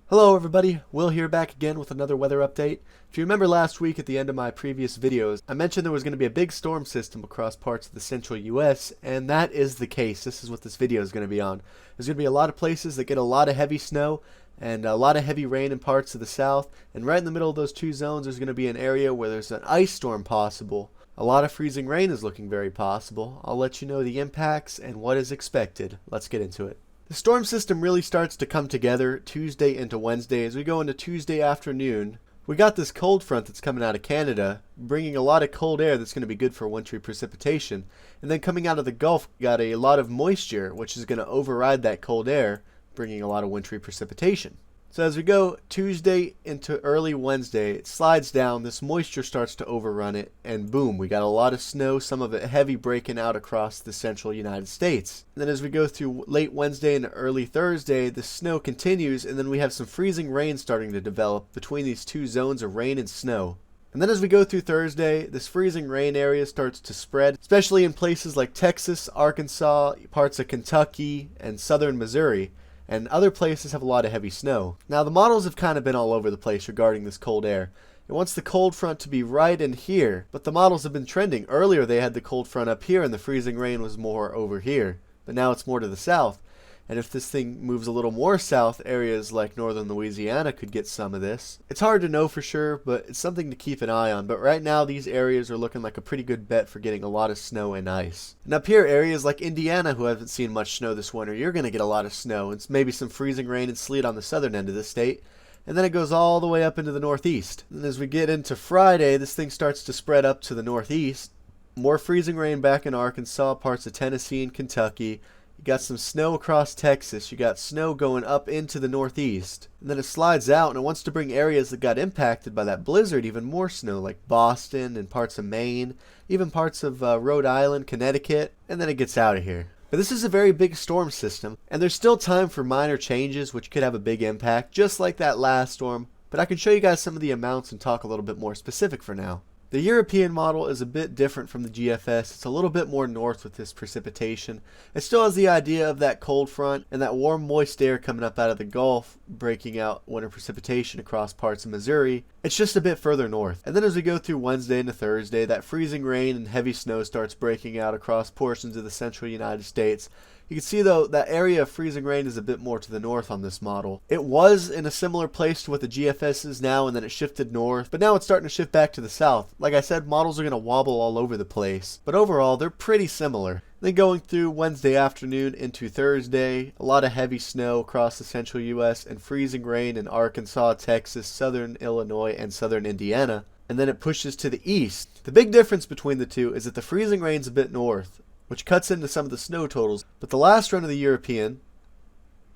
Hello everybody, Will here back again with another weather update. If you remember last week at the end of my previous videos, I mentioned there was going to be a big storm system across parts of the central US, and that is the case. This is what this video is going to be on. There's going to be a lot of places that get a lot of heavy snow and a lot of heavy rain in parts of the south, and right in the middle of those two zones there's going to be an area where there's an ice storm possible. A lot of freezing rain is looking very possible. I'll let you know the impacts and what is expected. Let's get into it. The storm system really starts to come together Tuesday into Wednesday. As we go into Tuesday afternoon, we got this cold front that's coming out of Canada, bringing a lot of cold air that's going to be good for wintry precipitation. And then coming out of the Gulf, we got a lot of moisture, which is going to override that cold air, bringing a lot of wintry precipitation. So as we go Tuesday into early Wednesday, it slides down, this moisture starts to overrun it, and boom, we got a lot of snow, some of it heavy, breaking out across the central United States. And then as we go through late Wednesday and early Thursday, the snow continues, and then we have some freezing rain starting to develop between these two zones of rain and snow. And then as we go through Thursday, this freezing rain area starts to spread, especially in places like Texas, Arkansas, parts of Kentucky, and southern Missouri. And other places have a lot of heavy snow. Now the models have kind of been all over the place regarding this cold air. It wants the cold front to be right in here, but the models have been trending. Earlier they had the cold front up here and the freezing rain was more over here, but now it's more to the south. And if this thing moves a little more south, areas like northern Louisiana could get some of this. It's hard to know for sure, but it's something to keep an eye on. But right now, these areas are looking like a pretty good bet for getting a lot of snow and ice. And up here, areas like Indiana, who haven't seen much snow this winter, you're going to get a lot of snow. And maybe some freezing rain and sleet on the southern end of the state. And then it goes all the way up into the northeast. And as we get into Friday, this thing starts to spread up to the northeast. More freezing rain back in Arkansas, parts of Tennessee and Kentucky. You got some snow across Texas. You got snow going up into the northeast. And then it slides out and it wants to bring areas that got impacted by that blizzard even more snow, like Boston and parts of Maine, even parts of Rhode Island, Connecticut, and then it gets out of here. But this is a very big storm system, and there's still time for minor changes which could have a big impact, just like that last storm. But I can show you guys some of the amounts and talk a little bit more specific for now. The European model is a bit different from the GFS. It's a little bit more north with this precipitation. It still has the idea of that cold front and that warm moist air coming up out of the Gulf, breaking out winter precipitation across parts of Missouri. It's just a bit further north. And then as we go through Wednesday into Thursday, that freezing rain and heavy snow starts breaking out across portions of the central United States. You can see though that area of freezing rain is a bit more to the north on this model. It was in a similar place to what the GFS is now, and then it shifted north, but now it's starting to shift back to the south. Like I said, models are going to wobble all over the place, but overall they're pretty similar. Then going through Wednesday afternoon into Thursday, a lot of heavy snow across the central US and freezing rain in Arkansas, Texas, southern Illinois, and southern Indiana. And then it pushes to the east. The big difference between the two is that the freezing rain's a bit north, which cuts into some of the snow totals. But the last run of the European,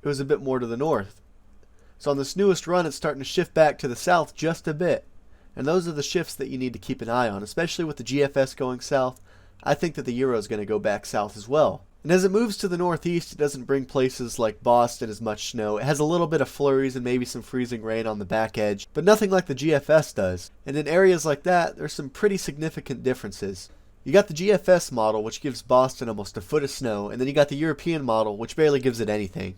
it was a bit more to the north. So on this newest run, it's starting to shift back to the south just a bit. And those are the shifts that you need to keep an eye on, especially with the GFS going south. I think that the Euro is going to go back south as well. And as it moves to the northeast, it doesn't bring places like Boston as much snow. It has a little bit of flurries and maybe some freezing rain on the back edge, but nothing like the GFS does. And in areas like that, there's some pretty significant differences. You got the GFS model, which gives Boston almost a foot of snow, and then you got the European model, which barely gives it anything.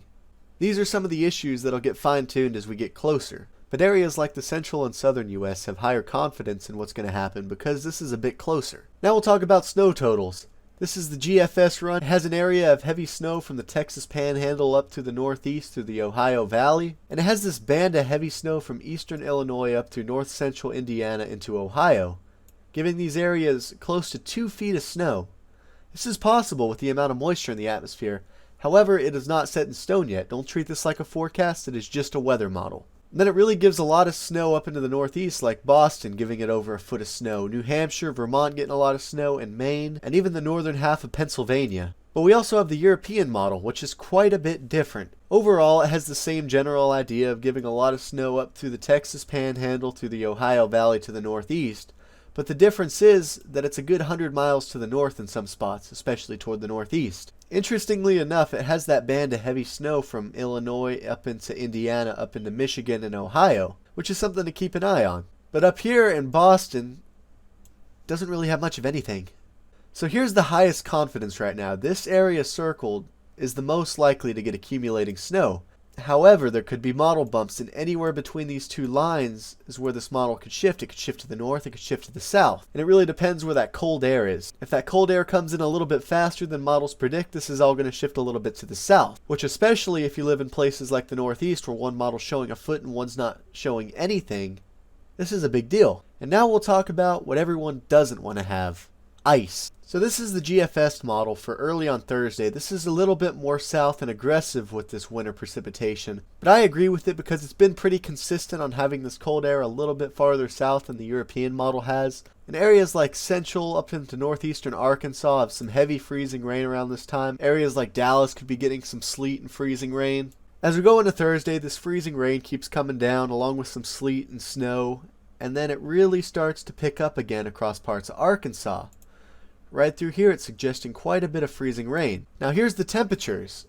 These are some of the issues that'll get fine-tuned as we get closer. But areas like the central and southern US have higher confidence in what's going to happen because this is a bit closer. Now we'll talk about snow totals. This is the GFS run. It has an area of heavy snow from the Texas Panhandle up to the northeast through the Ohio Valley. And it has this band of heavy snow from eastern Illinois up through north central Indiana into Ohio, giving these areas close to 2 feet of snow. This is possible with the amount of moisture in the atmosphere. However, it is not set in stone yet. Don't treat this like a forecast. It is just a weather model. And then it really gives a lot of snow up into the northeast, like Boston giving it over a foot of snow, New Hampshire, Vermont getting a lot of snow, and Maine, and even the northern half of Pennsylvania. But we also have the European model, which is quite a bit different. Overall, it has the same general idea of giving a lot of snow up through the Texas Panhandle, through the Ohio Valley to the northeast. But the difference is that it's a good 100 miles to the north in some spots, especially toward the northeast. Interestingly enough, it has that band of heavy snow from Illinois up into Indiana, up into Michigan and Ohio, which is something to keep an eye on. But up here in Boston, doesn't really have much of anything. So here's the highest confidence right now. This area circled is the most likely to get accumulating snow. However, there could be model bumps, and anywhere between these two lines is where this model could shift. It could shift to the north, it could shift to the south. And it really depends where that cold air is. If that cold air comes in a little bit faster than models predict, this is all going to shift a little bit to the south. Which, especially if you live in places like the Northeast where one model's showing a foot and one's not showing anything, this is a big deal. And now we'll talk about what everyone doesn't want to have: ice. So this is the GFS model for early on Thursday. This is a little bit more south and aggressive with this winter precipitation, but I agree with it because it's been pretty consistent on having this cold air a little bit farther south than the European model has. In areas like central up into northeastern Arkansas have some heavy freezing rain around this time. Areas like Dallas could be getting some sleet and freezing rain. As we go into Thursday, this freezing rain keeps coming down along with some sleet and snow, and then it really starts to pick up again across parts of Arkansas. Right through here, it's suggesting quite a bit of freezing rain. Now here's the temperatures.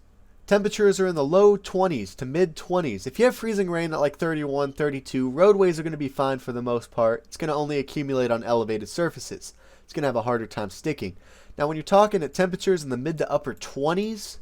Temperatures are in the low 20s to mid 20s. If you have freezing rain at like 31, 32, roadways are going to be fine for the most part. It's going to only accumulate on elevated surfaces. It's going to have a harder time sticking. Now when you're talking at temperatures in the mid to upper 20s,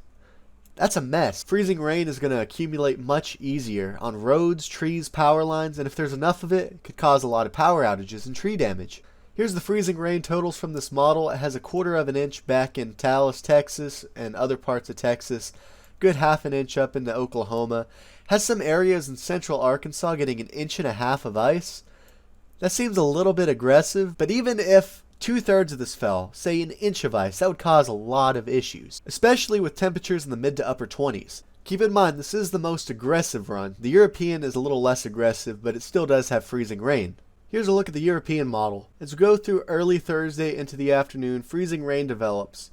that's a mess. Freezing rain is going to accumulate much easier on roads, trees, power lines, and if there's enough of it, it could cause a lot of power outages and tree damage. Here's the freezing rain totals from this model. It has 1/4 of an inch back in Dallas, Texas, and other parts of Texas. Good 1/2 inch up into Oklahoma. Has some areas in central Arkansas getting 1.5 inches of ice. That seems a little bit aggressive, but even if 2/3 of this fell, say 1 inch of ice, that would cause a lot of issues, especially with temperatures in the mid to upper 20s. Keep in mind, this is the most aggressive run. The European is a little less aggressive, but it still does have freezing rain. Here's a look at the European model. As we go through early Thursday into the afternoon, freezing rain develops.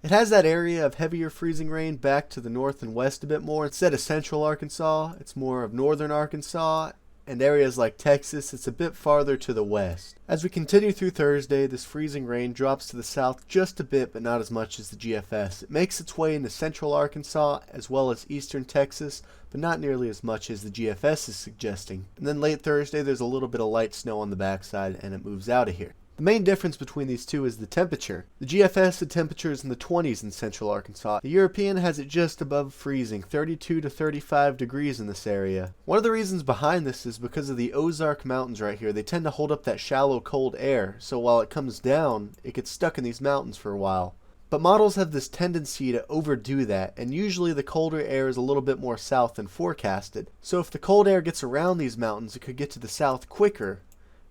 It has that area of heavier freezing rain back to the north and west a bit more. Instead of central Arkansas, it's more of northern Arkansas, and areas like Texas, it's a bit farther to the west. As we continue through Thursday, this freezing rain drops to the south just a bit, but not as much as the GFS. It makes its way into central Arkansas as well as eastern Texas, but not nearly as much as the GFS is suggesting. And then late Thursday, there's a little bit of light snow on the backside, and it moves out of here. The main difference between these two is the temperature. The GFS had temperatures in the 20s in central Arkansas. The European has it just above freezing, 32 to 35 degrees in this area. One of the reasons behind this is because of the Ozark Mountains right here. They tend to hold up that shallow cold air, so while it comes down, it gets stuck in these mountains for a while. But models have this tendency to overdo that, and usually the colder air is a little bit more south than forecasted. So if the cold air gets around these mountains, it could get to the south quicker,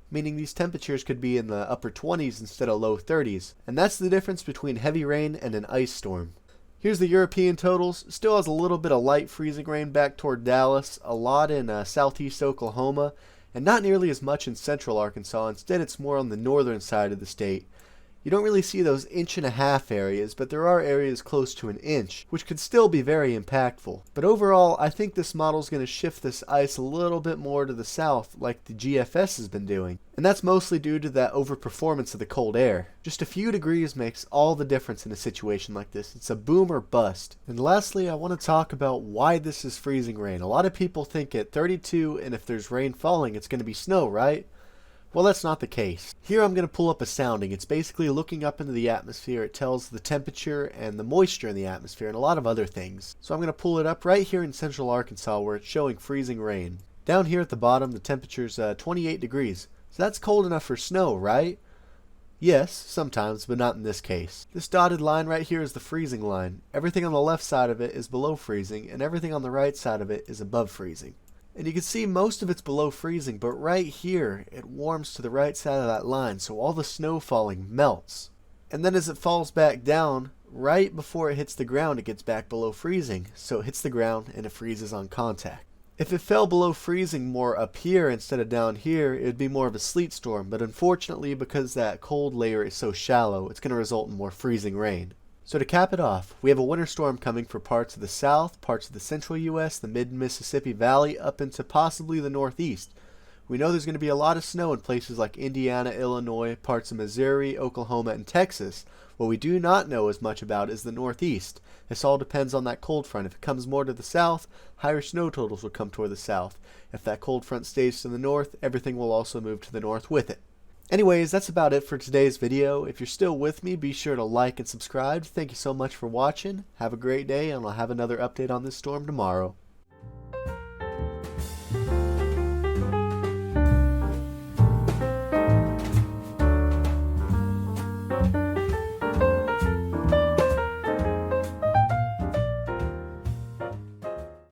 meaning these temperatures could be in the upper 20s instead of low 30s. And that's the difference between heavy rain and an ice storm. Here's the European totals. Still has a little bit of light freezing rain back toward Dallas, a lot in southeast Oklahoma, and not nearly as much in central Arkansas. Instead, it's more on the northern side of the state. You don't really see those 1.5 inch areas, but there are areas close to 1 inch, which could still be very impactful. But overall, I think this model is going to shift this ice a little bit more to the south, like the GFS has been doing. And that's mostly due to that overperformance of the cold air. Just a few degrees makes all the difference in a situation like this. It's a boom or bust. And lastly, I want to talk about why this is freezing rain. A lot of people think at 32, and if there's rain falling, it's going to be snow, right? Well, that's not the case. Here I'm going to pull up a sounding. It's basically looking up into the atmosphere. It tells the temperature and the moisture in the atmosphere and a lot of other things. So I'm going to pull it up right here in central Arkansas where it's showing freezing rain. Down here at the bottom, the temperature's 28 degrees. So that's cold enough for snow, right? Yes, sometimes, but not in this case. This dotted line right here is the freezing line. Everything on the left side of it is below freezing, and everything on the right side of it is above freezing. And you can see most of it's below freezing, but right here it warms to the right side of that line, so all the snow falling melts. And then as it falls back down, right before it hits the ground, it gets back below freezing, so it hits the ground and it freezes on contact. If it fell below freezing more up here instead of down here, it would be more of a sleet storm, but unfortunately because that cold layer is so shallow, it's going to result in more freezing rain. So to cap it off, we have a winter storm coming for parts of the south, parts of the central U.S., the mid-Mississippi Valley, up into possibly the northeast. We know there's going to be a lot of snow in places like Indiana, Illinois, parts of Missouri, Oklahoma, and Texas. What we do not know as much about is the northeast. This all depends on that cold front. If it comes more to the south, higher snow totals will come toward the south. If that cold front stays to the north, everything will also move to the north with it. Anyways, that's about it for today's video. If you're still with me, be sure to like and subscribe. Thank you so much for watching. Have a great day, and I'll have another update on this storm tomorrow.